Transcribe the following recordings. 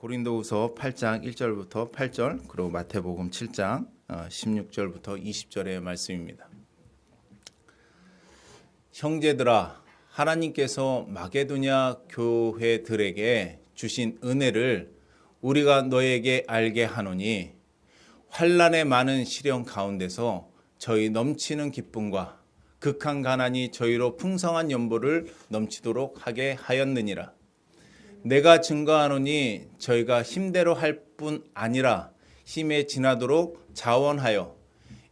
고린도후서 8장 1절부터 8절 그리고 마태복음 7장 16절부터 20절의 말씀입니다. 형제들아, 하나님께서 마게도냐 교회들에게 주신 은혜를 우리가 너에게 알게 하노니 환난의 많은 시련 가운데서 저희 넘치는 기쁨과 극한 가난이 저희로 풍성한 연보를 넘치도록 하게 하였느니라. 내가 증거하노니 저희가 힘대로 할 뿐 아니라 힘에 지나도록 자원하여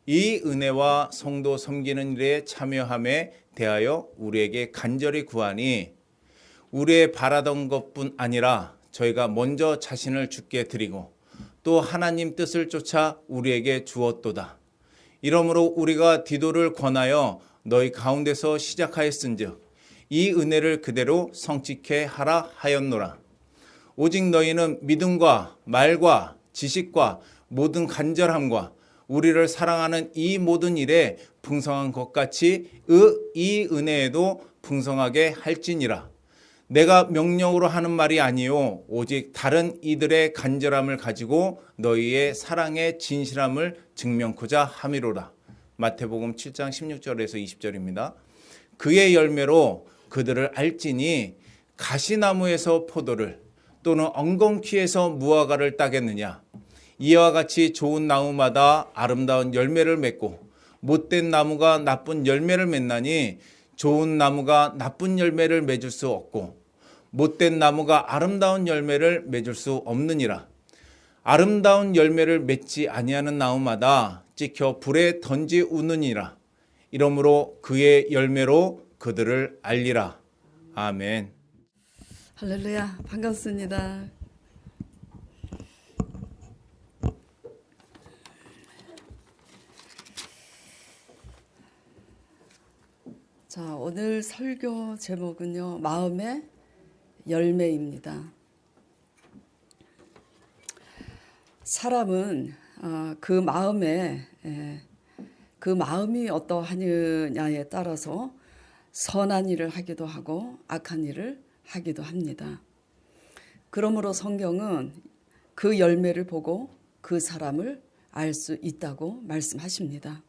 이 은혜와 성도 섬기는 일에 참여함에 대하여 우리에게 간절히 구하니 우리의 바라던 것뿐 아니라 저희가 먼저 자신을 주께 드리고 또 하나님 뜻을 쫓아 우리에게 주었도다. 이러므로 우리가 디도를 권하여 너희 가운데서 시작하였은즉 이 은혜를 그대로 성취케 하라 하였노라. 오직 너희는 믿음과 말과 지식과 모든 간절함과 우리를 사랑하는 이 모든 일에 풍성한 것 같이 이 은혜에도 풍성하게 할지니라. 내가 명령으로 하는 말이 아니요 오직 다른 이들의 간절함을 가지고 너희의 사랑의 진실함을 증명코자 함이로라. 마태복음 7장 16절에서 20절입니다. 그의 열매로 그들을 알지니 가시나무에서 포도를 또는 엉겅퀴에서 무화과를 따겠느냐. 이와 같이 좋은 나무마다 아름다운 열매를 맺고 못된 나무가 나쁜 열매를 맺나니 좋은 나무가 나쁜 열매를 맺을 수 없고 못된 나무가 아름다운 열매를 맺을 수 없느니라. 아름다운 열매를 맺지 아니하는 나무마다 찍혀 불에 던지우느니라. 이러므로 그의 열매로 그들을 알리라. 아멘. 할렐루야, 반갑습니다. 자, 오늘 설교 제목은요, 마음의 열매입니다. 사람은 그 마음이 어떠하느냐에 따라서 선한 일을 하기도 하고 악한 일을 하기도 합니다. 그러므로 성경은 그 열매를 보고 그 사람을 알 수 있다고 말씀하십니다.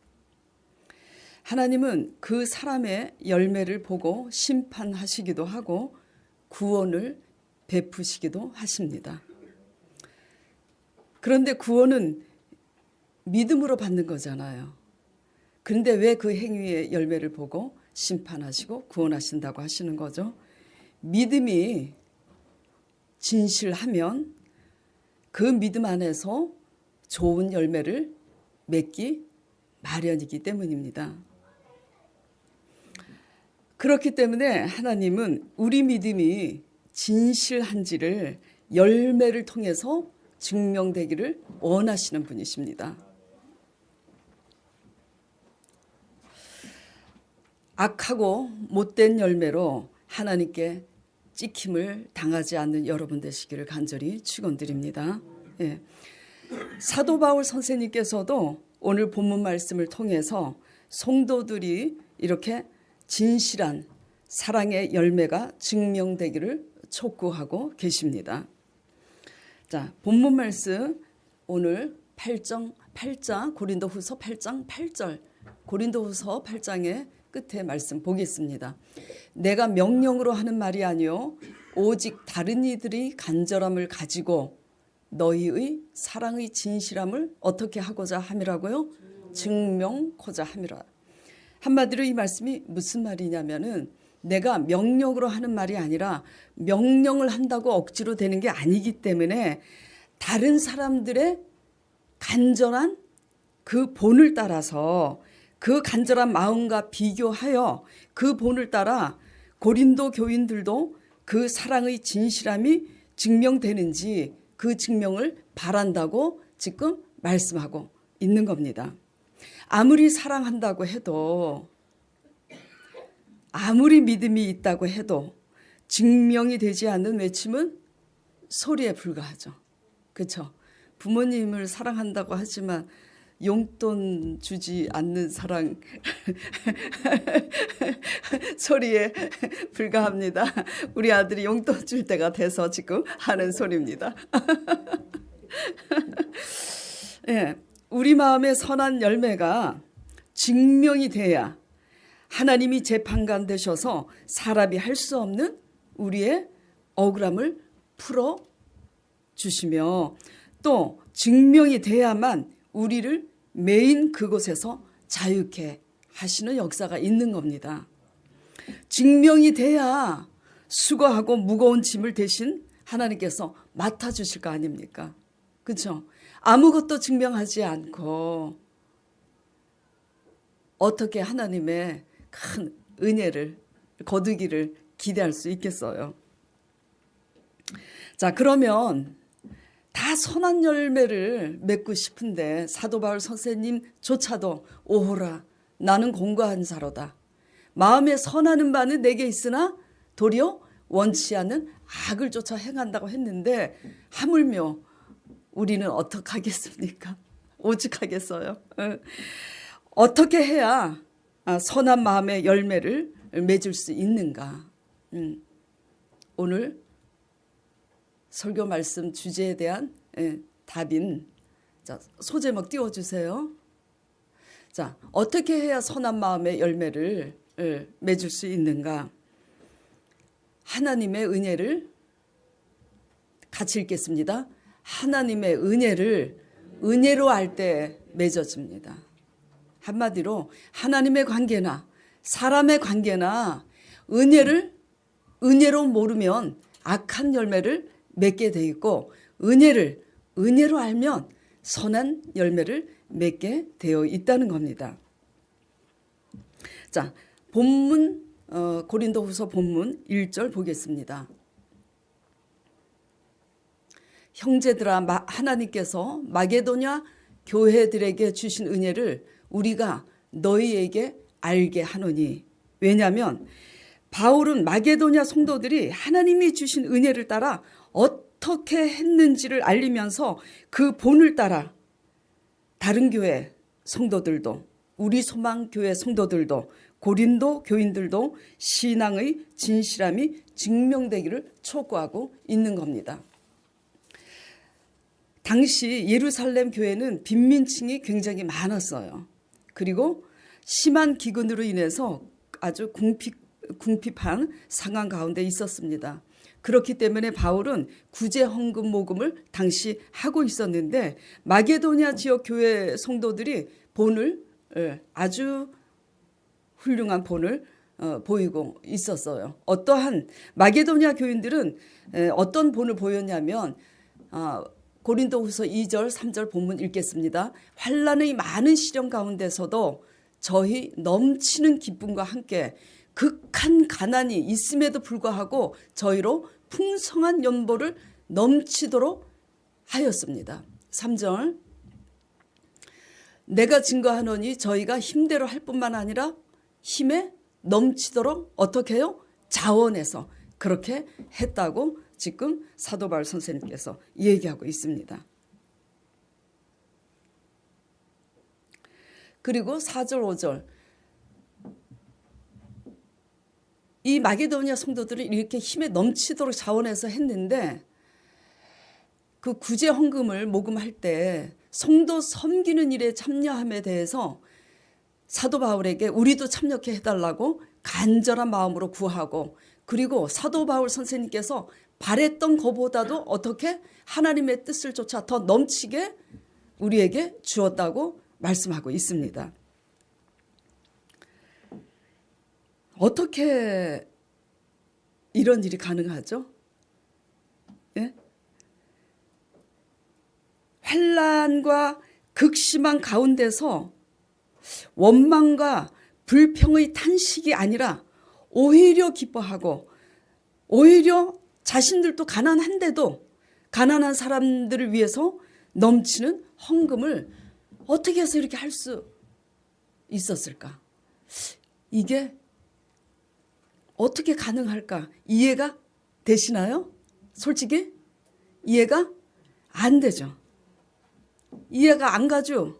하나님은 그 사람의 열매를 보고 심판하시기도 하고 구원을 베푸시기도 하십니다. 그런데 구원은 믿음으로 받는 거잖아요. 그런데 왜 그 행위의 열매를 보고 심판하시고 구원하신다고 하시는 거죠? 믿음이 진실하면 그 믿음 안에서 좋은 열매를 맺기 마련이기 때문입니다. 그렇기 때문에 하나님은 우리 믿음이 진실한지를 열매를 통해서 증명되기를 원하시는 분이십니다. 악하고 못된 열매로 하나님께 찍힘을 당하지 않는 여러분 되시기를 간절히 축원드립니다. 예. 사도 바울 선생님께서도 오늘 본문 말씀을 통해서 성도들이 이렇게 진실한 사랑의 열매가 증명되기를 촉구하고 계십니다. 자, 본문 말씀 오늘 8장 고린도후서 8장 8절 고린도후서 8장의 끝에 말씀 보겠습니다. 내가 명령으로 하는 말이 아니요 오직 다른 이들이 간절함을 가지고 너희의 사랑의 진실함을 어떻게 하고자 함이라고요? 증명코자 함이라. 한마디로 이 말씀이 무슨 말이냐면은 내가 명령으로 하는 말이 아니라 명령을 한다고 억지로 되는 게 아니기 때문에 다른 사람들의 간절한 그 본을 따라서 그 간절한 마음과 비교하여 그 본을 따라 고린도 교인들도 그 사랑의 진실함이 증명되는지 그 증명을 바란다고 지금 말씀하고 있는 겁니다. 아무리 사랑한다고 해도 아무리 믿음이 있다고 해도 증명이 되지 않는 외침은 소리에 불과하죠. 그렇죠? 부모님을 사랑한다고 하지만 용돈 주지 않는 사랑 소리에 불과합니다. 우리 아들이 용돈 줄 때가 돼서 지금 하는 소리입니다. 예, 우리 마음의 선한 열매가 증명이 돼야 하나님이 재판관 되셔서 사람이 할 수 없는 우리의 억울함을 풀어 주시며 또 증명이 돼야만 우리를 매인 그곳에서 자유케 하시는 역사가 있는 겁니다. 증명이 돼야 수고하고 무거운 짐을 대신 하나님께서 맡아주실 거 아닙니까? 그렇죠? 아무것도 증명하지 않고 어떻게 하나님의 큰 은혜를 거두기를 기대할 수 있겠어요? 자, 그러면 다 선한 열매를 맺고 싶은데 사도 바울 선생님조차도 오호라 나는 공고한 자로다. 마음에 선하는 바는 내게 있으나 도리어 원치 않는 악을 쫓아 행한다고 했는데 하물며 우리는 어떡하겠습니까? 오죽하겠어요. 어떻게 해야 선한 마음의 열매를 맺을 수 있는가? 오늘 설교 말씀 주제에 대한 답인 자, 소제목 띄워주세요. 자, 어떻게 해야 선한 마음의 열매를 맺을 수 있는가? 하나님의 은혜를 같이 읽겠습니다. 하나님의 은혜를 은혜로 할 때 맺어집니다. 한마디로 하나님의 관계나 사람의 관계나 은혜를 은혜로 모르면 악한 열매를 맺게 돼 있고 은혜를 은혜로 알면 선한 열매를 맺게 되어 있다는 겁니다. 자, 본문 고린도후서 본문 1절 보겠습니다. 형제들아 하나님께서 마게도냐 교회들에게 주신 은혜를 우리가 너희에게 알게 하노니 왜냐하면 바울은 마게도냐 성도들이 하나님이 주신 은혜를 따라 어떻게 했는지를 알리면서 그 본을 따라 다른 교회 성도들도 우리 소망교회 성도들도 고린도 교인들도 신앙의 진실함이 증명되기를 촉구하고 있는 겁니다. 당시 예루살렘 교회는 빈민층이 굉장히 많았어요. 그리고 심한 기근으로 인해서 아주 궁핍한 상황 가운데 있었습니다. 그렇기 때문에 바울은 구제 헌금 모금을 당시 하고 있었는데 마게도냐 지역 교회 성도들이 본을 아주 훌륭한 본을 보이고 있었어요. 어떠한 마게도냐 교인들은 어떤 본을 보였냐면 고린도후서 2절 3절 본문 읽겠습니다. 환난의 많은 시련 가운데서도 저희 넘치는 기쁨과 함께 극한 가난이 있음에도 불구하고 저희로 풍성한 연보를 넘치도록 하였습니다. 3절 내가 증거하노니 저희가 힘대로 할 뿐만 아니라 힘에 넘치도록 어떻게 해요? 자원해서 그렇게 했다고 지금 사도 바울 선생님께서 얘기하고 있습니다. 그리고 4절 5절 이 마게도냐 성도들은 이렇게 힘에 넘치도록 자원해서 했는데 그 구제 헌금을 모금할 때 성도 섬기는 일에 참여함에 대해서 사도 바울에게 우리도 참여케 해달라고 간절한 마음으로 구하고 그리고 사도 바울 선생님께서 바랬던 것보다도 어떻게 하나님의 뜻을 쫓아 더 넘치게 우리에게 주었다고 말씀하고 있습니다. 어떻게 이런 일이 가능하죠? 예? 환난과 극심한 가운데서 원망과 불평의 탄식이 아니라 오히려 기뻐하고 오히려 자신들도 가난한데도 가난한 사람들을 위해서 넘치는 헌금을 어떻게 해서 이렇게 할 수 있었을까? 이게 어떻게 가능할까? 이해가 되시나요? 솔직히 이해가 안 되죠. 이해가 안 가죠.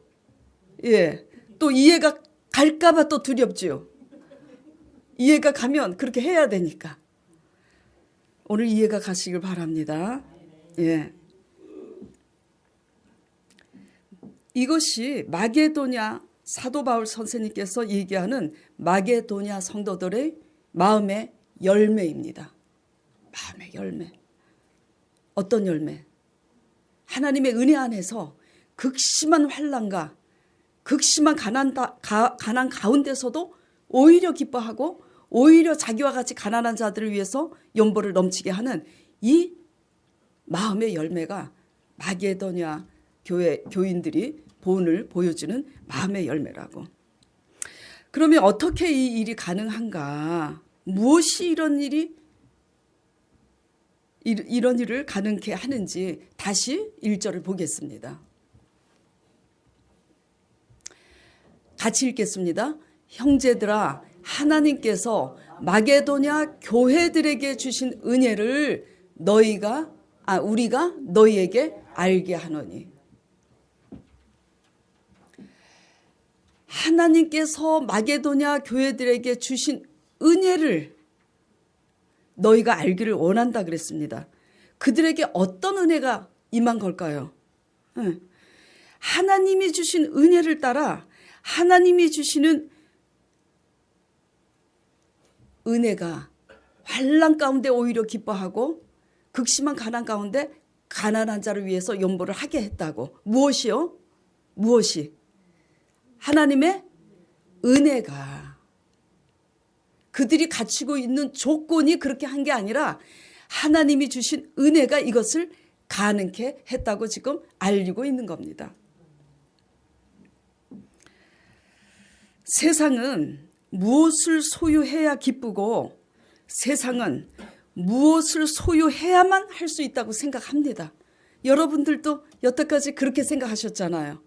예. 또 이해가 갈까봐 또 두렵죠. 이해가 가면 그렇게 해야 되니까. 오늘 이해가 가시길 바랍니다. 예. 이것이 마게도냐 사도 바울 선생님께서 얘기하는 마게도냐 성도들의 마음의 열매입니다. 마음의 열매. 어떤 열매? 하나님의 은혜 안에서 극심한 환난과 극심한 가난 가운데서도 오히려 기뻐하고 오히려 자기와 같이 가난한 자들을 위해서 연보를 넘치게 하는 이 마음의 열매가 마게도냐 교인들이 본을 보여주는 마음의 열매라고. 그러면 어떻게 이 일이 가능한가? 무엇이 이런 일을 가능케 하는지 다시 1절을 보겠습니다. 같이 읽겠습니다. 형제들아, 하나님께서 마게도냐 교회들에게 주신 은혜를 우리가 너희에게 알게 하노니. 하나님께서 마게도냐 교회들에게 주신 은혜를 너희가 알기를 원한다 그랬습니다. 그들에게 어떤 은혜가 임한 걸까요? 하나님이 주신 은혜를 따라 하나님이 주시는 은혜가 환난 가운데 오히려 기뻐하고 극심한 가난 가운데 가난한 자를 위해서 연보를 하게 했다고. 무엇이요? 무엇이? 하나님의 은혜가. 그들이 갖추고 있는 조건이 그렇게 한 게 아니라 하나님이 주신 은혜가 이것을 가능케 했다고 지금 알리고 있는 겁니다. 세상은 무엇을 소유해야 기쁘고 세상은 무엇을 소유해야만 할 수 있다고 생각합니다. 여러분들도 여태까지 그렇게 생각하셨잖아요.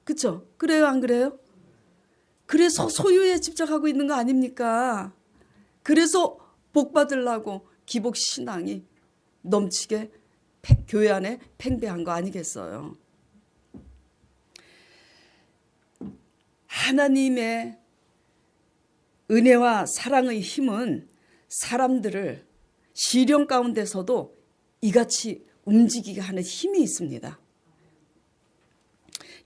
그렇죠? 그래요, 안 그래요? 그래서 소유에 집착하고 있는 거 아닙니까? 그래서 복 받으려고 기복 신앙이 넘치게 교회 안에 팽배한 거 아니겠어요? 하나님의 은혜와 사랑의 힘은 사람들을 시련 가운데서도 이같이 움직이게 하는 힘이 있습니다.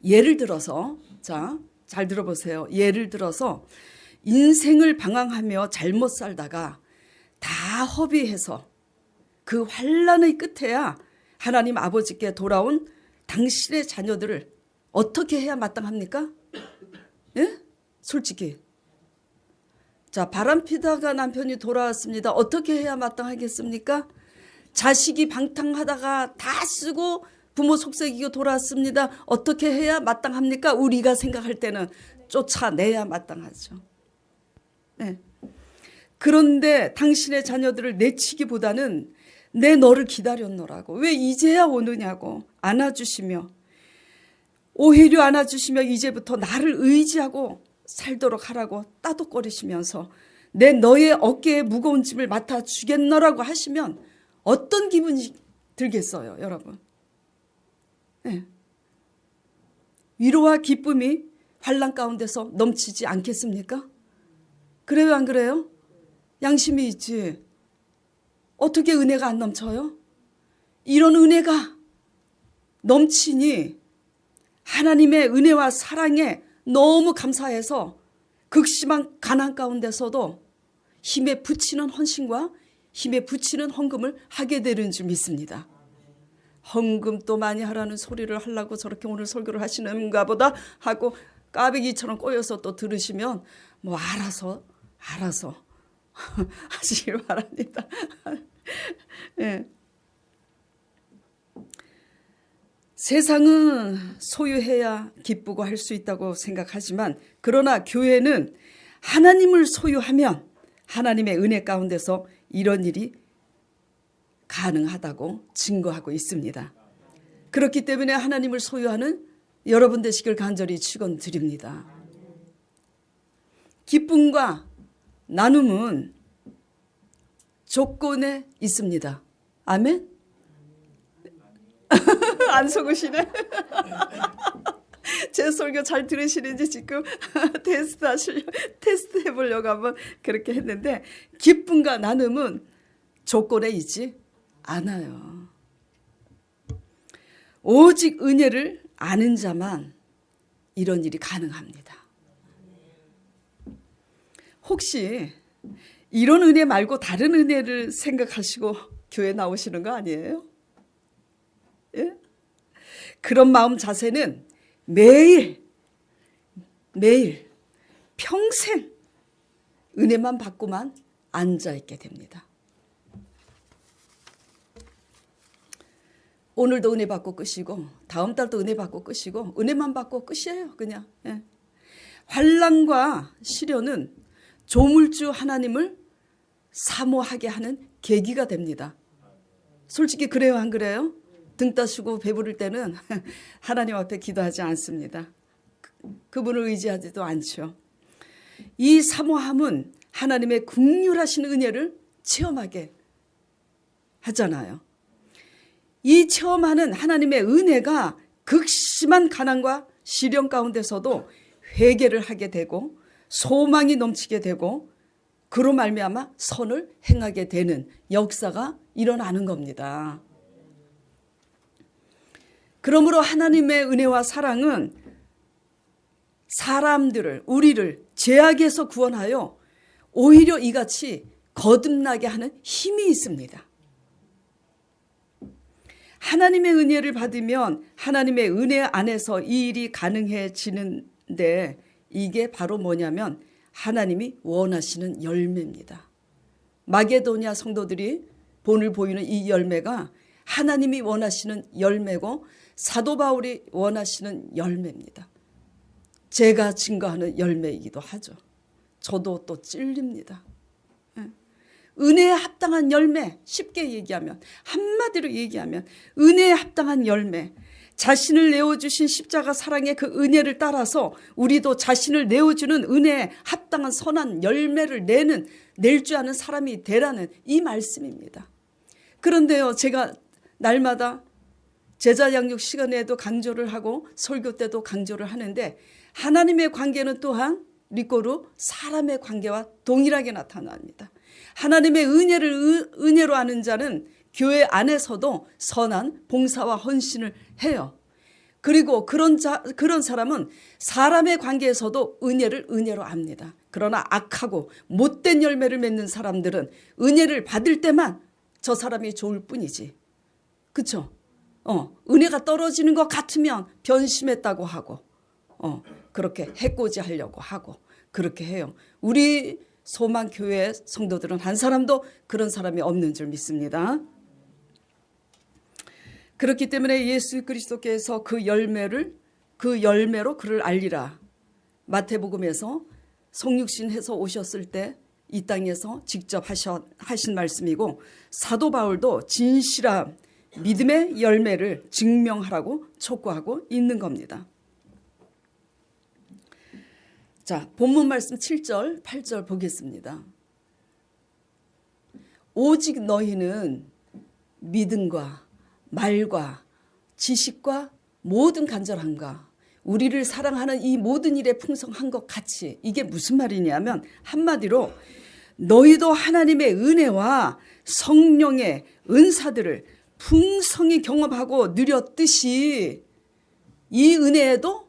예를 들어서, 잘 들어보세요. 예를 들어서 인생을 방황하며 잘못 살다가 다 허비해서 그 환난의 끝에야 하나님 아버지께 돌아온 당신의 자녀들을 어떻게 해야 마땅합니까? 예? 솔직히. 자, 바람피다가 남편이 돌아왔습니다. 어떻게 해야 마땅하겠습니까? 자식이 방탕하다가 다 쓰고 부모 속삭이고 돌아왔습니다. 어떻게 해야 마땅합니까? 우리가 생각할 때는 쫓아내야 마땅하죠. 네. 그런데 당신의 자녀들을 내치기보다는 내 너를 기다렸노라고. 왜 이제야 오느냐고 안아주시며 오히려 안아주시며 이제부터 나를 의지하고 살도록 하라고 따독거리시면서 내 너의 어깨에 무거운 짐을 맡아주겠노라고 하시면 어떤 기분이 들겠어요, 여러분? 네. 위로와 기쁨이 환난 가운데서 넘치지 않겠습니까? 그래요, 안 그래요? 양심이 있지. 어떻게 은혜가 안 넘쳐요? 이런 은혜가 넘치니 하나님의 은혜와 사랑에 너무 감사해서 극심한 가난 가운데서도 힘에 부치는 헌신과 힘에 부치는 헌금을 하게 되는 줄 믿습니다. 헌금 또 많이 하라는 소리를 하려고 저렇게 오늘 설교를 하시는가 보다 하고 까베기처럼 꼬여서 또 들으시면 뭐 알아서 하시길 바랍니다. 네. 세상은 소유해야 기쁘고 할 수 있다고 생각하지만 그러나 교회는 하나님을 소유하면 하나님의 은혜 가운데서 이런 일이 가능하다고 증거하고 있습니다. 그렇기 때문에 하나님을 소유하는 여러분 되시길 간절히 축원드립니다. 기쁨과 나눔은 조건에 있습니다. 아멘? 안 속으시네? 제 설교 잘 들으시는지 지금 테스트 해보려고 한번 그렇게 했는데, 기쁨과 나눔은 조건에 있지 않아요. 오직 은혜를 아는 자만 이런 일이 가능합니다. 혹시 이런 은혜 말고 다른 은혜를 생각하시고 교회 나오시는 거 아니에요? 예? 그런 마음 자세는 매일 평생 은혜만 받고만 앉아있게 됩니다. 오늘도 은혜 받고 끝이고 다음 달도 은혜 받고 끝이고 은혜만 받고 끝이에요. 그냥. 예. 환난과 시련은 조물주 하나님을 사모하게 하는 계기가 됩니다. 솔직히 그래요, 안 그래요? 등 따시고 배부를 때는 하나님 앞에 기도하지 않습니다. 그분을 의지하지도 않죠. 이 사모함은 하나님의 긍휼하신 은혜를 체험하게 하잖아요. 이 체험하는 하나님의 은혜가 극심한 가난과 시련 가운데서도 회개를 하게 되고 소망이 넘치게 되고 그로 말미암아 선을 행하게 되는 역사가 일어나는 겁니다. 그러므로 하나님의 은혜와 사랑은 사람들을, 우리를 죄악에서 구원하여 오히려 이같이 거듭나게 하는 힘이 있습니다. 하나님의 은혜를 받으면 하나님의 은혜 안에서 이 일이 가능해지는데, 이게 바로 뭐냐면 하나님이 원하시는 열매입니다. 마게도니아 성도들이 본을 보이는 이 열매가 하나님이 원하시는 열매고 사도 바울이 원하시는 열매입니다. 제가 증거하는 열매이기도 하죠. 저도 또 찔립니다. 은혜에 합당한 열매, 쉽게 얘기하면, 한마디로 얘기하면 은혜에 합당한 열매, 자신을 내어주신 십자가 사랑의 그 은혜를 따라서 우리도 자신을 내어주는 은혜에 합당한 선한 열매를 낼 줄 아는 사람이 되라는 이 말씀입니다. 그런데요, 제가 날마다 제자 양육 시간에도 강조를 하고 설교 때도 강조를 하는데, 하나님의 관계는 또한 리꼬르 사람의 관계와 동일하게 나타납니다. 하나님의 은혜를 은혜로 아는 자는 교회 안에서도 선한 봉사와 헌신을 해요. 그리고 그런 사람은 사람의 관계에서도 은혜를 은혜로 압니다. 그러나 악하고 못된 열매를 맺는 사람들은 은혜를 받을 때만 저 사람이 좋을 뿐이지. 그렇죠? 은혜가 떨어지는 것 같으면 변심했다고 하고 그렇게 해코지하려고 하고 그렇게 해요. 우리 소망교회 성도들은 한 사람도 그런 사람이 없는 줄 믿습니다. 그렇기 때문에 예수 그리스도께서 그 열매로 그를 알리라. 마태복음에서 성육신 해서 오셨을 때 이 땅에서 직접 하신 말씀이고, 사도 바울도 진실한 믿음의 열매를 증명하라고 촉구하고 있는 겁니다. 자, 본문 말씀 7절, 8절 보겠습니다. 오직 너희는 믿음과 말과 지식과 모든 간절함과 우리를 사랑하는 이 모든 일에 풍성한 것 같이, 이게 무슨 말이냐면 한마디로 너희도 하나님의 은혜와 성령의 은사들을 풍성히 경험하고 누렸듯이 이 은혜에도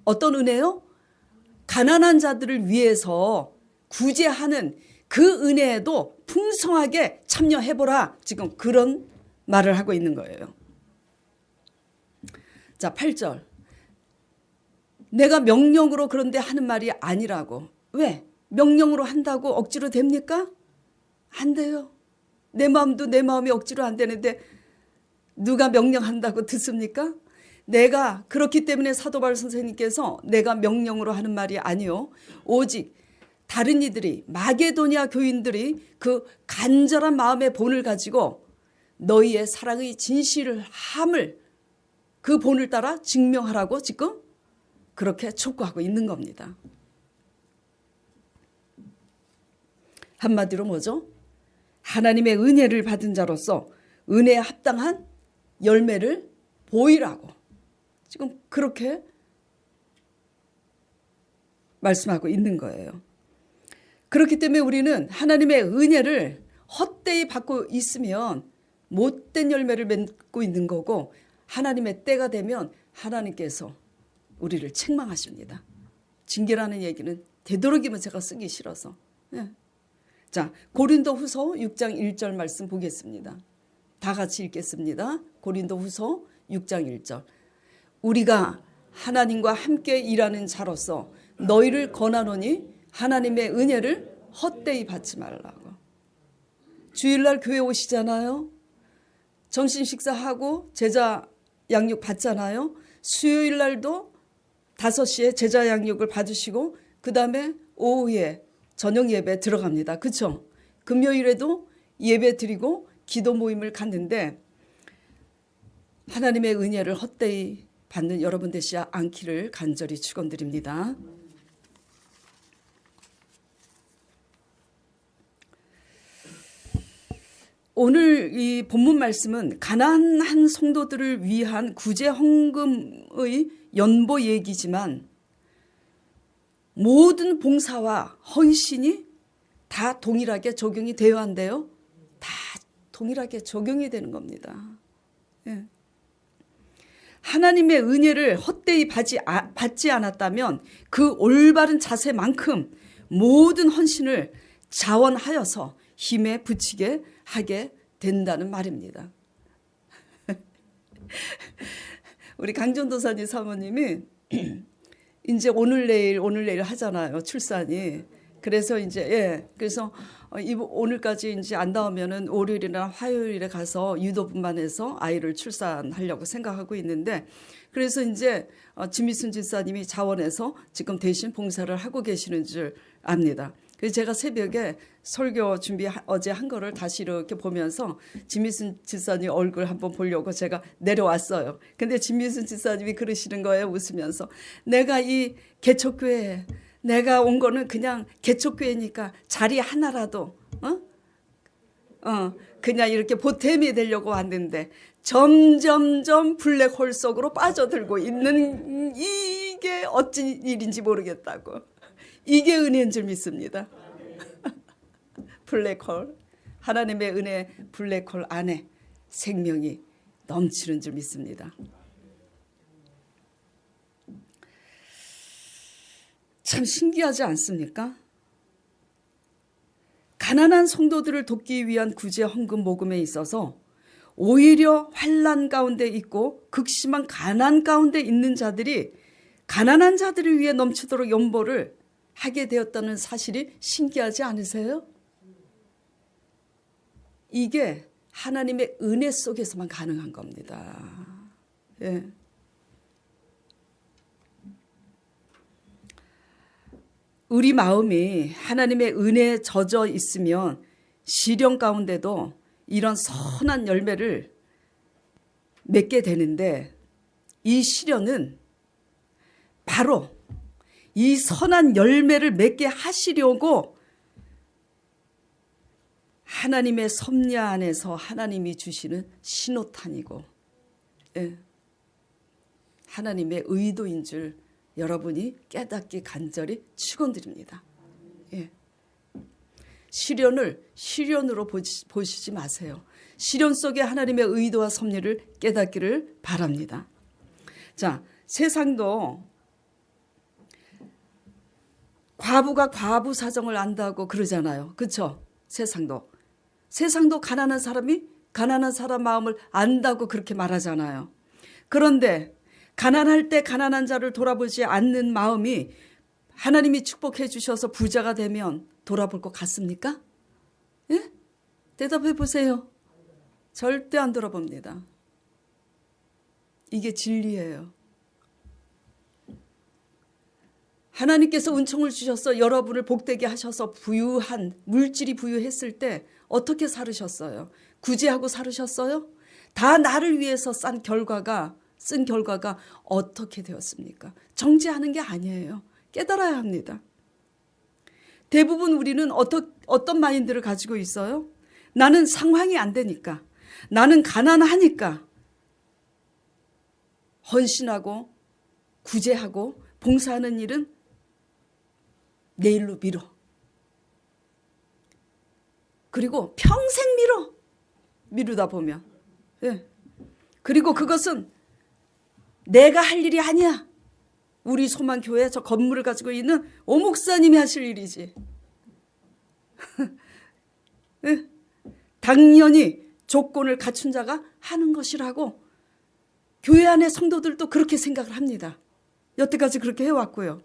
어떤 은혜요? 가난한 자들을 위해서 구제하는 그 은혜에도 풍성하게 참여해보라. 지금 그런 말을 하고 있는 거예요. 자, 8절. 내가 명령으로 그런데 하는 말이 아니라고. 왜? 명령으로 한다고 억지로 됩니까? 안 돼요. 내 마음도 내 마음이 억지로 안 되는데 누가 명령한다고 듣습니까? 내가 그렇기 때문에 사도 바울 선생님께서 내가 명령으로 하는 말이 아니요, 오직 다른 이들이, 마게도니아 교인들이 그 간절한 마음의 본을 가지고 너희의 사랑의 진실함을 그 본을 따라 증명하라고 지금 그렇게 촉구하고 있는 겁니다. 한마디로 뭐죠? 하나님의 은혜를 받은 자로서 은혜에 합당한 열매를 보이라고 지금 그렇게 말씀하고 있는 거예요. 그렇기 때문에 우리는 하나님의 은혜를 헛되이 받고 있으면 못된 열매를 맺고 있는 거고, 하나님의 때가 되면 하나님께서 우리를 책망하십니다. 징계라는 얘기는 되도록이면 제가 쓰기 싫어서. 예. 자, 고린도후서 6장 1절 말씀 보겠습니다. 다 같이 읽겠습니다. 고린도후서 6장 1절. 우리가 하나님과 함께 일하는 자로서 너희를 권하노니 하나님의 은혜를 헛되이 받지 말라고. 주일날 교회 오시잖아요. 점심 식사하고 제자 양육 받잖아요. 수요일날도 5시에 제자 양육을 받으시고 그 다음에 오후에 저녁 예배 들어갑니다. 그렇죠? 금요일에도 예배 드리고 기도 모임을 갖는데 하나님의 은혜를 헛되이 받는 여러분 되시지 않기를 간절히 축원드립니다. 오늘 이 본문 말씀은 가난한 성도들을 위한 구제 헌금의 연보 얘기지만 모든 봉사와 헌신이 다 동일하게 적용이 되어야 한대요. 다 동일하게 적용이 되는 겁니다. 예. 하나님의 은혜를 헛되이 받지 않았다면 그 올바른 자세만큼 모든 헌신을 자원하여서 힘에 부치게 하게 된다는 말입니다. 우리 강전도사님 사모님이 이제 오늘 내일 하잖아요. 출산이. 그래서 이제 그래서 오늘까지 이제 안 나오면은 월요일이나 화요일에 가서 유도분만해서 아이를 출산하려고 생각하고 있는데, 그래서 이제 지미순 집사님이 자원해서 지금 대신 봉사를 하고 계시는 줄 압니다. 그래서 제가 새벽에 설교 어제 한 거를 다시 이렇게 보면서 지미순 집사님 얼굴 한번 보려고 제가 내려왔어요. 근데 지미순 집사님이 그러시는 거예요. 웃으면서. 내가 이 개척교회에 내가 온 거는 그냥 개척교회니까 자리 하나라도 그냥 이렇게 보탬이 되려고 왔는데 점점점 블랙홀 속으로 빠져들고 있는 이게 어찌 일인지 모르겠다고. 이게 은혜인 줄 믿습니다. 블랙홀, 하나님의 은혜 블랙홀 안에 생명이 넘치는 줄 믿습니다. 참 신기하지 않습니까? 가난한 성도들을 돕기 위한 구제 헌금 모금에 있어서 오히려 환난 가운데 있고 극심한 가난 가운데 있는 자들이 가난한 자들을 위해 넘치도록 연보를 하게 되었다는 사실이 신기하지 않으세요? 이게 하나님의 은혜 속에서만 가능한 겁니다. 예. 우리 마음이 하나님의 은혜에 젖어 있으면 시련 가운데도 이런 선한 열매를 맺게 되는데, 이 시련은 바로 이 선한 열매를 맺게 하시려고 하나님의 섭리 안에서 하나님이 주시는 신호탄이고, 하나님의 의도인 줄 여러분이 깨닫기 간절히 축원드립니다. 시련을 시련으로 보시지 마세요. 시련 속에 하나님의 의도와 섭리를 깨닫기를 바랍니다. 자, 세상도 과부가 과부 사정을 안다고 그러잖아요. 그렇죠? 세상도 가난한 사람이 가난한 사람 마음을 안다고 그렇게 말하잖아요. 그런데 가난할 때 가난한 자를 돌아보지 않는 마음이 하나님이 축복해 주셔서 부자가 되면 돌아볼 것 같습니까? 예? 대답해 보세요. 절대 안 돌아봅니다. 이게 진리예요. 하나님께서 은총을 주셔서 여러분을 복되게 하셔서 부유한 물질이 부유했을 때 어떻게 살으셨어요? 구제하고 살으셨어요? 다 나를 위해서 쓴 결과가 어떻게 되었습니까? 정죄하는 게 아니에요. 깨달아야 합니다. 대부분 우리는 어떤 마인드를 가지고 있어요? 나는 상황이 안 되니까, 나는 가난하니까 헌신하고 구제하고 봉사하는 일은 내일로 미뤄. 그리고 평생 미루다 보면. 예. 그리고 그것은 내가 할 일이 아니야. 우리 소망교회 저 건물을 가지고 있는 오 목사님이 하실 일이지. 예. 당연히 조건을 갖춘 자가 하는 것이라고 교회 안의 성도들도 그렇게 생각을 합니다. 여태까지 그렇게 해왔고요.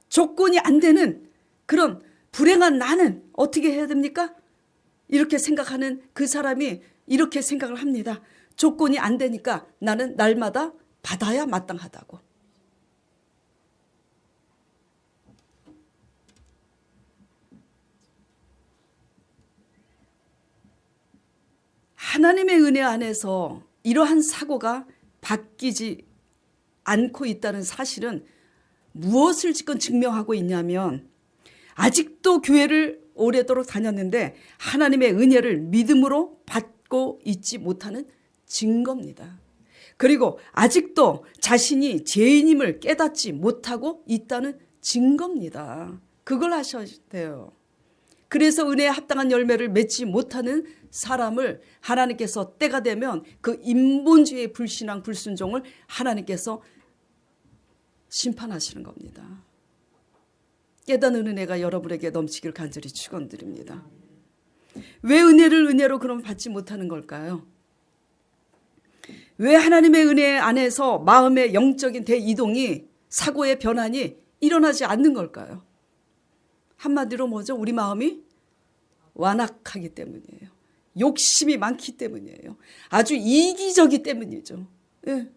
조건이 안 되는 그런 불행한 나는 어떻게 해야 됩니까? 이렇게 생각하는 그 사람이 이렇게 생각을 합니다. 조건이 안 되니까 나는 날마다 받아야 마땅하다고. 하나님의 은혜 안에서 이러한 사고가 바뀌지 않고 있다는 사실은 무엇을 지금 증명하고 있냐면 아직도 교회를 오래도록 다녔는데 하나님의 은혜를 믿음으로 받고 있지 못하는 증거입니다. 그리고 아직도 자신이 죄인임을 깨닫지 못하고 있다는 증거입니다. 그걸 아셔야 돼요. 그래서 은혜에 합당한 열매를 맺지 못하는 사람을 하나님께서 때가 되면 그 인본주의의 불신앙 불순종을 하나님께서 심판하시는 겁니다. 깨닫는 은혜가 여러분에게 넘치길 간절히 축원드립니다. 왜 은혜를 은혜로 그럼 받지 못하는 걸까요? 왜 하나님의 은혜 안에서 마음의 영적인 대이동이 사고의 변환이 일어나지 않는 걸까요? 한마디로 뭐죠? 우리 마음이 완악하기 때문이에요. 욕심이 많기 때문이에요. 아주 이기적이 때문이죠. 예.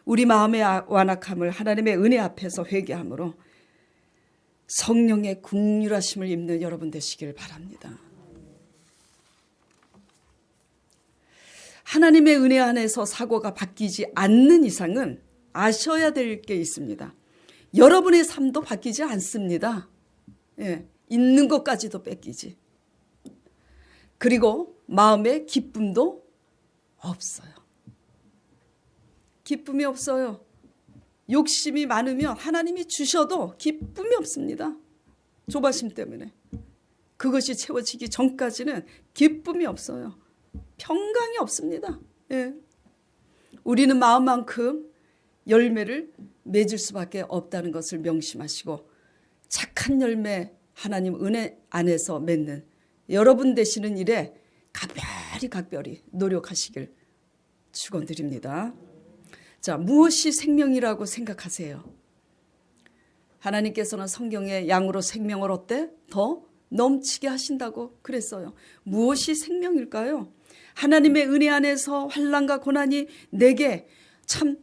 우리 마음의 완악함을 하나님의 은혜 앞에서 회개함으로 성령의 긍휼하심을 입는 여러분 되시길 바랍니다. 하나님의 은혜 안에서 사고가 바뀌지 않는 이상은 아셔야 될 게 있습니다. 여러분의 삶도 바뀌지 않습니다. 예, 있는 것까지도 뺏기지. 그리고 마음의 기쁨도 없어요. 기쁨이 없어요. 욕심이 많으면 하나님이 주셔도 기쁨이 없습니다. 조바심 때문에. 그것이 채워지기 전까지는 기쁨이 없어요. 평강이 없습니다. 예. 우리는 마음만큼 열매를 맺을 수밖에 없다는 것을 명심하시고 착한 열매 하나님 은혜 안에서 맺는 여러분 되시는 일에 각별히 노력하시길 축원드립니다. 자, 무엇이 생명이라고 생각하세요? 하나님께서는 성경에 양으로 생명을 어때? 더 넘치게 하신다고 그랬어요. 무엇이 생명일까요? 하나님의 은혜 안에서 환난과 고난이 내게 참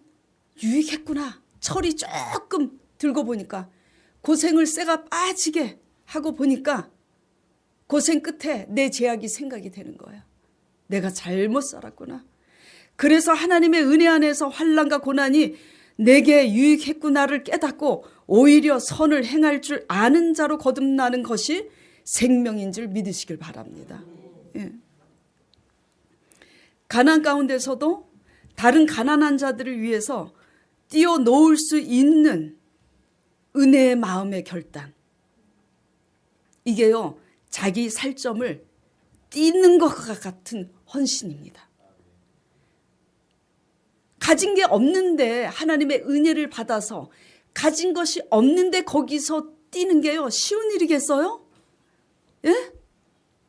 유익했구나. 철이 조금 들고 보니까 고생을 쇠가 빠지게 하고 보니까 고생 끝에 내 죄악이 생각이 되는 거야. 내가 잘못 살았구나. 그래서 하나님의 은혜 안에서 환난과 고난이 내게 유익했구나를 깨닫고 오히려 선을 행할 줄 아는 자로 거듭나는 것이 생명인 줄 믿으시길 바랍니다. 예. 가난 가운데서도 다른 가난한 자들을 위해서 뛰어놓을 수 있는 은혜의 마음의 결단. 이게요, 자기 살점을 띄는 것과 같은 헌신입니다. 가진 게 없는데 하나님의 은혜를 받아서 가진 것이 없는데 거기서 뛰는 게요, 쉬운 일이겠어요? 예?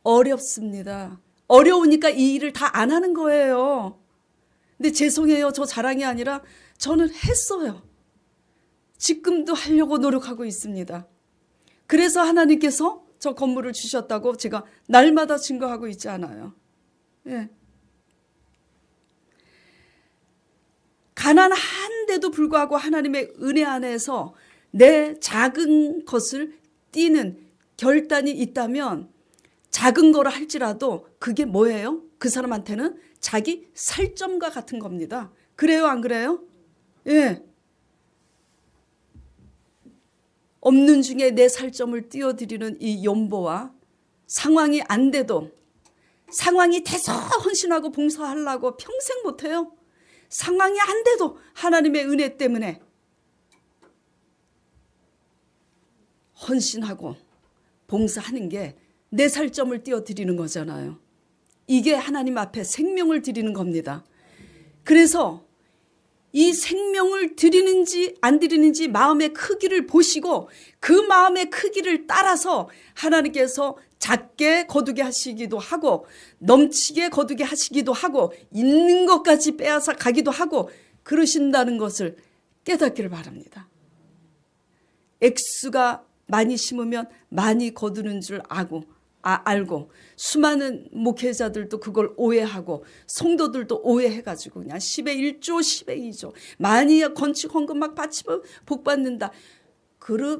어렵습니다. 어려우니까 이 일을 다 안 하는 거예요. 근데 죄송해요. 저 자랑이 아니라 저는 했어요. 지금도 하려고 노력하고 있습니다. 그래서 하나님께서 저 건물을 주셨다고 제가 날마다 증거하고 있지 않아요. 예. 가난한데도 불구하고 하나님의 은혜 안에서 내 작은 것을 띄는 결단이 있다면 작은 거라 할지라도 그게 뭐예요? 그 사람한테는 자기 살점과 같은 겁니다. 그래요, 안 그래요? 예. 없는 중에 내 살점을 띄워드리는 이 연보와 상황이 안 돼도 상황이 돼서 헌신하고 봉사하려고 평생 못해요. 상황이 안 돼도 하나님의 은혜 때문에 헌신하고 봉사하는 게 내 살점을 띄어드리는 거잖아요. 이게 하나님 앞에 생명을 드리는 겁니다. 그래서 이 생명을 드리는지 안 드리는지 마음의 크기를 보시고 그 마음의 크기를 따라서 하나님께서 작게 거두게 하시기도 하고 넘치게 거두게 하시기도 하고 있는 것까지 빼앗아 가기도 하고 그러신다는 것을 깨닫기를 바랍니다. 액수가 많이 심으면 많이 거두는 줄 알고 수많은 목회자들도 그걸 오해하고 성도들도 오해해가지고 그냥 10의 1조 10의 2조 많이 건축 헌금 막 바치면 복 받는다.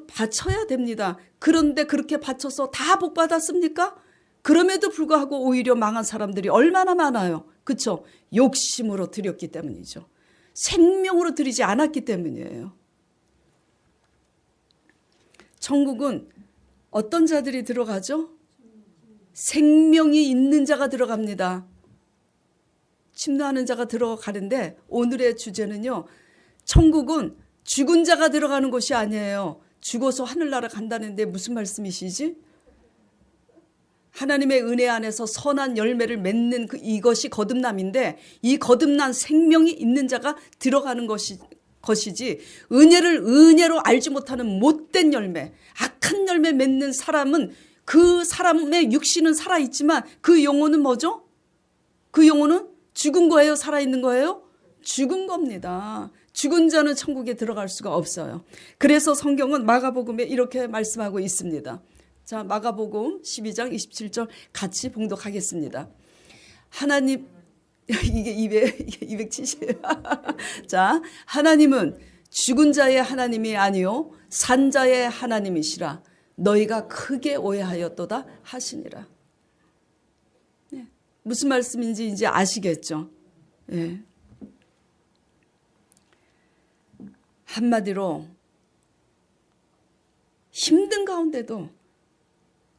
바쳐야 됩니다. 그런데 그렇게 바쳐서 다 복 받았습니까? 그럼에도 불구하고 오히려 망한 사람들이 얼마나 많아요. 그렇죠? 욕심으로 드렸기 때문이죠. 생명으로 드리지 않았기 때문이에요. 천국은 어떤 자들이 들어가죠? 생명이 있는 자가 들어갑니다. 침노하는 자가 들어가는데 오늘의 주제는요. 천국은 죽은 자가 들어가는 곳이 아니에요. 죽어서 하늘나라 간다는데 무슨 말씀이시지? 하나님의 은혜 안에서 선한 열매를 맺는 이것이 거듭남인데 이 거듭난 생명이 있는 자가 들어가는 것이지 은혜를 은혜로 알지 못하는 못된 열매, 악한 열매 맺는 사람은 그 사람의 육신은 살아있지만 그 영혼은 뭐죠? 그 영혼은 죽은 거예요? 살아있는 거예요? 죽은 겁니다. 죽은 자는 천국에 들어갈 수가 없어요. 그래서 성경은 마가복음에 이렇게 말씀하고 있습니다. 자, 마가복음 12장 27절 같이 봉독하겠습니다. 하나님, 이게 270. 자, 하나님은 죽은 자의 하나님이 아니요 산 자의 하나님이시라. 너희가 크게 오해하였도다 하시니라. 네. 무슨 말씀인지 이제 아시겠죠? 네. 한마디로 힘든 가운데도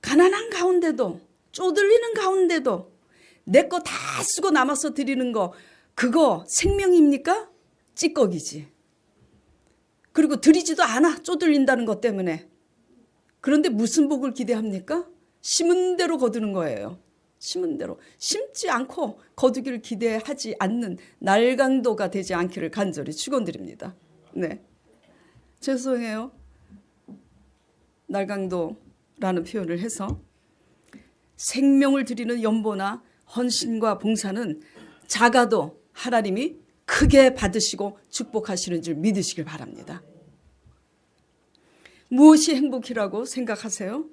가난한 가운데도 쪼들리는 가운데도 내 거 다 쓰고 남아서 드리는 거 그거 생명입니까? 찌꺼기지. 그리고 드리지도 않아 쪼들린다는 것 때문에. 그런데 무슨 복을 기대합니까? 심은 대로 거두는 거예요. 심은 대로. 심지 않고 거두기를 기대하지 않는 날강도가 되지 않기를 간절히 축원드립니다. 네, 죄송해요. 날강도라는 표현을 해서 생명을 드리는 연보나 헌신과 봉사는 작아도 하나님이 크게 받으시고 축복하시는 줄 믿으시길 바랍니다. 무엇이 행복이라고 생각하세요?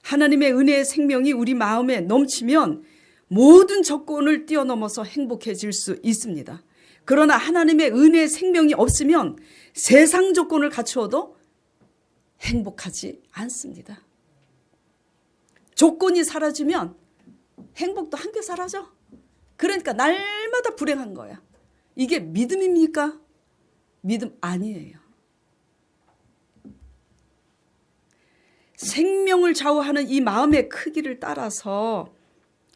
하나님의 은혜의 생명이 우리 마음에 넘치면 모든 조건을 뛰어넘어서 행복해질 수 있습니다. 그러나 하나님의 은혜의 생명이 없으면 세상 조건을 갖추어도 행복하지 않습니다. 조건이 사라지면 행복도 함께 사라져. 그러니까 날마다 불행한 거야. 이게 믿음입니까? 믿음 아니에요. 생명을 좌우하는 이 마음의 크기를 따라서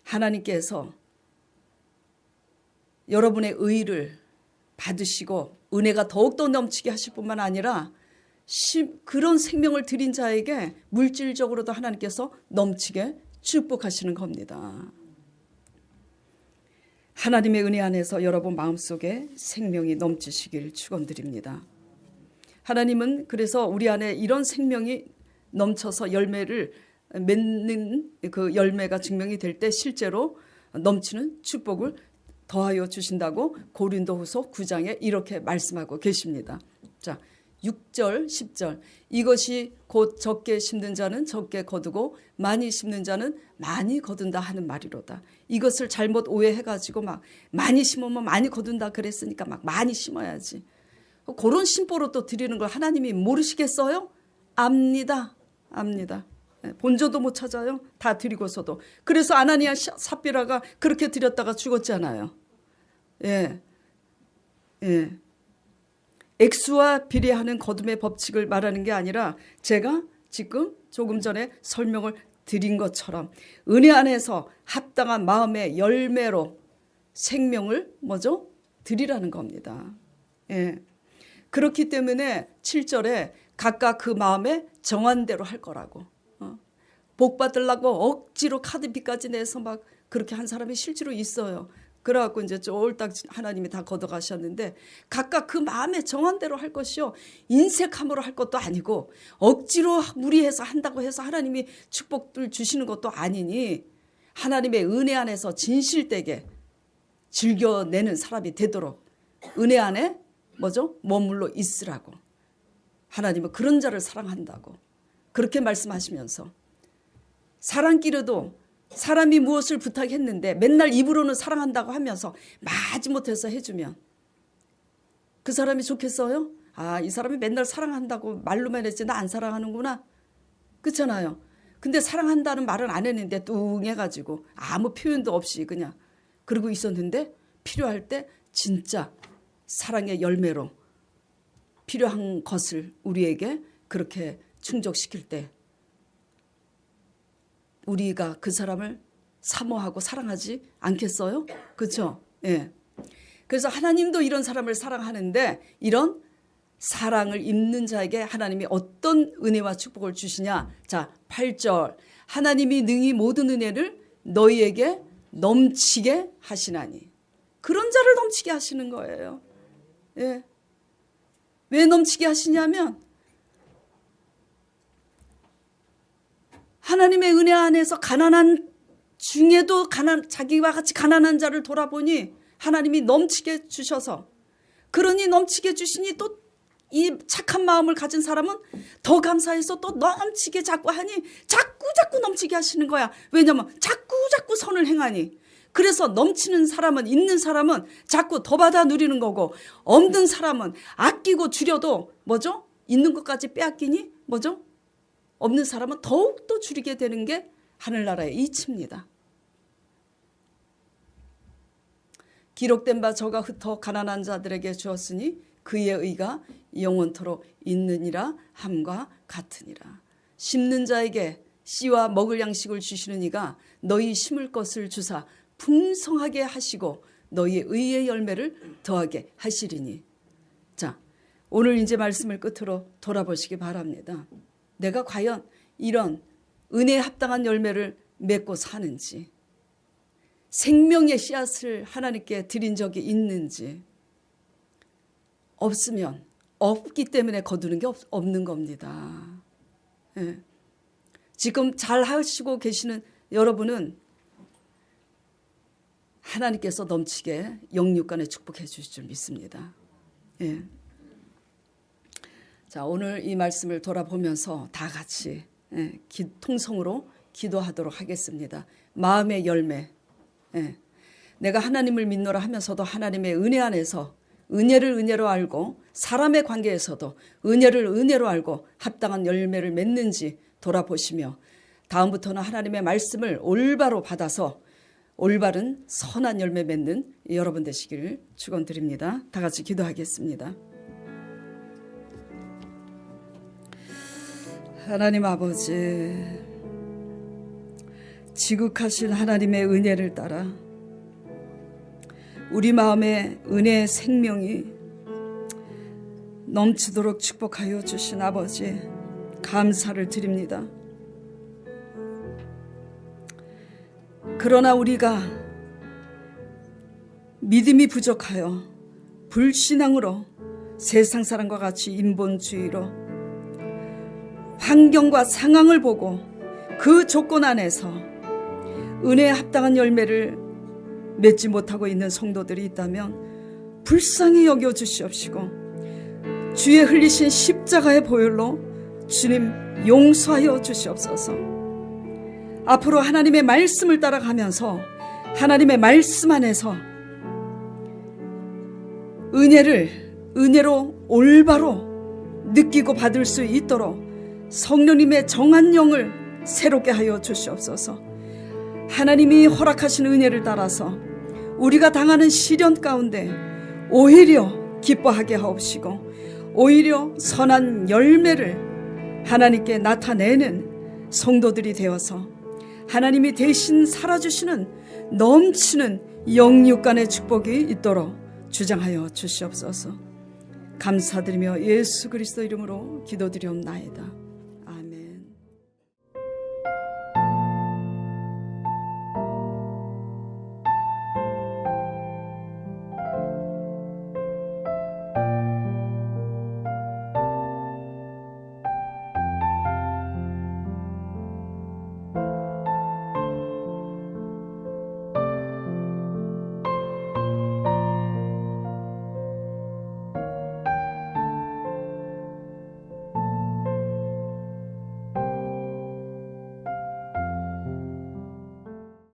하나님께서 여러분의 의를 받으시고 은혜가 더욱더 넘치게 하실 뿐만 아니라 그런 생명을 드린 자에게 물질적으로도 하나님께서 넘치게 축복하시는 겁니다. 하나님의 은혜 안에서 여러분 마음속에 생명이 넘치시길 축원드립니다. 하나님은 그래서 우리 안에 이런 생명이 넘쳐서 열매를 맺는 그 열매가 증명이 될 때 실제로 넘치는 축복을 더하여 주신다고 고린도후서 9장에 이렇게 말씀하고 계십니다. 자, 6절, 10절 이것이 곧 적게 심는 자는 적게 거두고 많이 심는 자는 많이 거둔다 하는 말이로다. 이것을 잘못 오해해가지고 막 많이 심으면 많이 거둔다 그랬으니까 막 많이 심어야지. 그런 심보로 또 드리는 걸 하나님이 모르시겠어요? 압니다. 압니다. 본조도 못 찾아요. 다 드리고서도. 그래서 아나니아 삽비라가 그렇게 드렸다가 죽었잖아요. 예, 예. 액수와 비례하는 거둠의 법칙을 말하는 게 아니라 제가 지금 조금 전에 설명을 드린 것처럼 은혜 안에서 합당한 마음의 열매로 생명을 뭐죠? 드리라는 겁니다. 예. 그렇기 때문에 7절에 각각 그 마음에 정한 대로 할 거라고. 복 받으려고 억지로 카드비까지 내서 막 그렇게 한 사람이 실제로 있어요. 그래갖고 이제 쫄딱 하나님이 다 걷어가셨는데 각각 그 마음에 정한 대로 할 것이요. 인색함으로 할 것도 아니고 억지로 무리해서 한다고 해서 하나님이 축복들 주시는 것도 아니니 하나님의 은혜 안에서 진실되게 즐겨내는 사람이 되도록 은혜 안에 뭐죠? 머물러 있으라고. 하나님은 그런 자를 사랑한다고. 그렇게 말씀하시면서 사랑끼리도 사람이 무엇을 부탁했는데 맨날 입으로는 사랑한다고 하면서 마지못해서 해주면 그 사람이 좋겠어요? 아, 이 사람이 맨날 사랑한다고 말로만 했지 나 안 사랑하는구나. 그렇잖아요. 근데 사랑한다는 말은 안 했는데 뚱해가지고 아무 표현도 없이 그냥 그러고 있었는데 필요할 때 진짜 사랑의 열매로 필요한 것을 우리에게 그렇게 충족시킬 때 우리가 그 사람을 사모하고 사랑하지 않겠어요? 그렇죠? 예. 그래서 하나님도 이런 사람을 사랑하는데 이런 사랑을 입는 자에게 하나님이 어떤 은혜와 축복을 주시냐. 자, 8절. 하나님이 능히 모든 은혜를 너희에게 넘치게 하시나니. 그런 자를 넘치게 하시는 거예요. 예. 왜 넘치게 하시냐면 하나님의 은혜 안에서 가난한 중에도 자기와 같이 가난한 자를 돌아보니 하나님이 넘치게 주셔서 그러니 넘치게 주시니 또 이 착한 마음을 가진 사람은 더 감사해서 또 넘치게 자꾸 하니 자꾸 넘치게 하시는 거야. 왜냐하면 자꾸 선을 행하니. 그래서 넘치는 사람은 있는 사람은 자꾸 더 받아 누리는 거고 없는 사람은 아끼고 줄여도 뭐죠? 있는 것까지 빼앗기니 뭐죠? 없는 사람은 더욱더 줄이게 되는 게 하늘나라의 이치입니다. 기록된 바 저가 흩어 가난한 자들에게 주었으니 그의 의가 영원토록 있느니라 함과 같으니라. 심는 자에게 씨와 먹을 양식을 주시는 이가 너희 심을 것을 주사 풍성하게 하시고 너희의 의의 열매를 더하게 하시리니. 자, 오늘 이제 말씀을 끝으로 돌아보시기 바랍니다. 내가 과연 이런 은혜에 합당한 열매를 맺고 사는지, 생명의 씨앗을 하나님께 드린 적이 있는지, 없으면 없기 때문에 거두는 게 없는 겁니다. 예. 지금 잘 하시고 계시는 여러분은 하나님께서 넘치게 영육간에 축복해 주실 줄 믿습니다. 예. 자, 오늘 이 말씀을 돌아보면서 다 같이 통성으로 기도하도록 하겠습니다. 마음의 열매. 내가 하나님을 믿노라 하면서도 하나님의 은혜 안에서 은혜를 은혜로 알고 사람의 관계에서도 은혜를 은혜로 알고 합당한 열매를 맺는지 돌아보시며 다음부터는 하나님의 말씀을 올바로 받아서 올바른 선한 열매 맺는 여러분 되시기를 축원드립니다. 다 같이 기도하겠습니다. 하나님 아버지, 지극하신 하나님의 은혜를 따라 우리 마음에 은혜의 생명이 넘치도록 축복하여 주신 아버지 감사를 드립니다. 그러나 우리가 믿음이 부족하여 불신앙으로 세상 사람과 같이 인본주의로 환경과 상황을 보고 그 조건 안에서 은혜에 합당한 열매를 맺지 못하고 있는 성도들이 있다면 불쌍히 여겨 주시옵시고 주의 흘리신 십자가의 보혈로 주님 용서하여 주시옵소서. 앞으로 하나님의 말씀을 따라가면서 하나님의 말씀 안에서 은혜로 올바로 느끼고 받을 수 있도록 성령님의 정한 영을 새롭게 하여 주시옵소서. 하나님이 허락하신 은혜를 따라서 우리가 당하는 시련 가운데 오히려 기뻐하게 하옵시고 오히려 선한 열매를 하나님께 나타내는 성도들이 되어서 하나님이 대신 살아주시는 넘치는 영육간의 축복이 있도록 주장하여 주시옵소서. 감사드리며 예수 그리스도 이름으로 기도드리옵나이다.